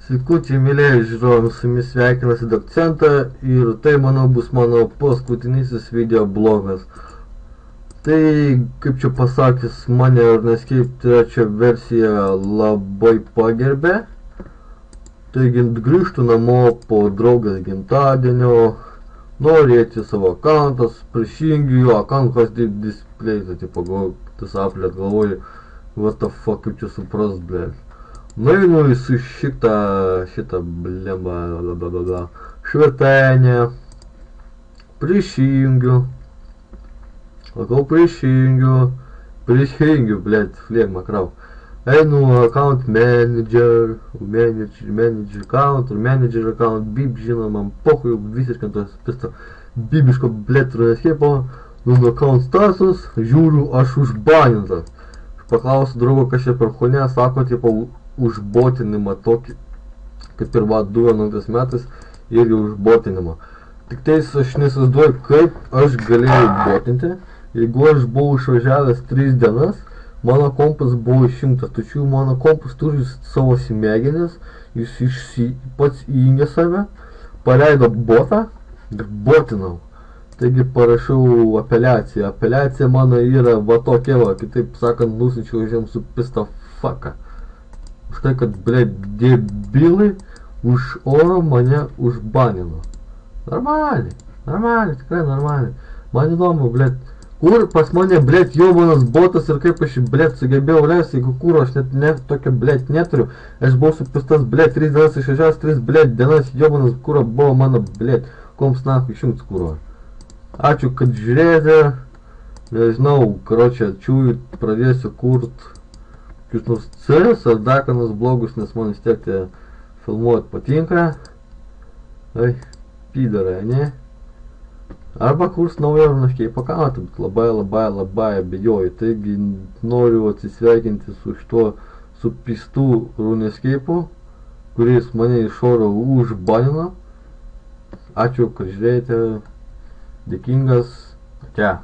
Sveikučiai, mėlyje žiūrovai, su jumis sveikinasi Dakcenta ir tai, manau, bus mano paskutinysis video blogas. Tai, kaip čia pasakys, mane RuneScape trečia versija labai pagerbė. Taigi, grįžtu namo po draugės gimtadienio, norėti savo akantas, prisijungiu jo akantas display, tai tipo, tas aplėt galvoju, what the fuck, kaip čia suprast, blėt. Nueinu į šitą blemba, švetenę, prisijungiu, blėt, flegma, krau. Einu account manager account, bib, žinoma, man pochuj, visiškai tos pisto bibiško, blėt, RuneScape'o, nuo account status, žiūriu, aš užbanintas. Paklausiu draugo, kas čia per chunę, sako, tipo, užbotinimą tokį, kaip ir va 2011 metais, irgi užbotinimą. Tik tais aš nesizduoju, kaip aš galėjau botinti. Jeigu aš buvau išvažiavęs 3 dienas, mano kompas buvo išimtas, tačiau mano kompas turi savo smegenis, jis pats įjungė save, paleido botą ir botinau. Taigi parašiau apeliaciją. Apeliacija mano yra va tokia va, kitaip sakant, nusinčiau žiem su pista fucka. Už tai, kad, blėt, debilai už oro mane užbanino. Normaliai, tikrai normaliai. Man įdomu, blėt, kur pas mane, blėt, jo manas botas ir kaip aš, blėt, sugebėjau leisti, jeigu kūro aš net tokio, blėt, neturiu. Aš buvau supistas, blėt, 3 dienas išvažiavęs, 3, blėt, dienas jo manas kūro buvo mano, blėt, koms nahui išjungs kūro. Ačiū, kad žiūrėjote. Nežinau, karočią, čiūjų pradėsiu kurt kokius nors CS ar dar ką nors blogus, nes man vis tiek tie filmuot patinka. Ai, pydarai, ne? Arba kurs naują RuneScape akantą, bet labai abejoju. Taigi noriu atsisveikinti su šituo supistu RuneScape'u, kuris mane iš oro užbanino. Ačiū, kad žiūrėjote. Dėkingas. Atia.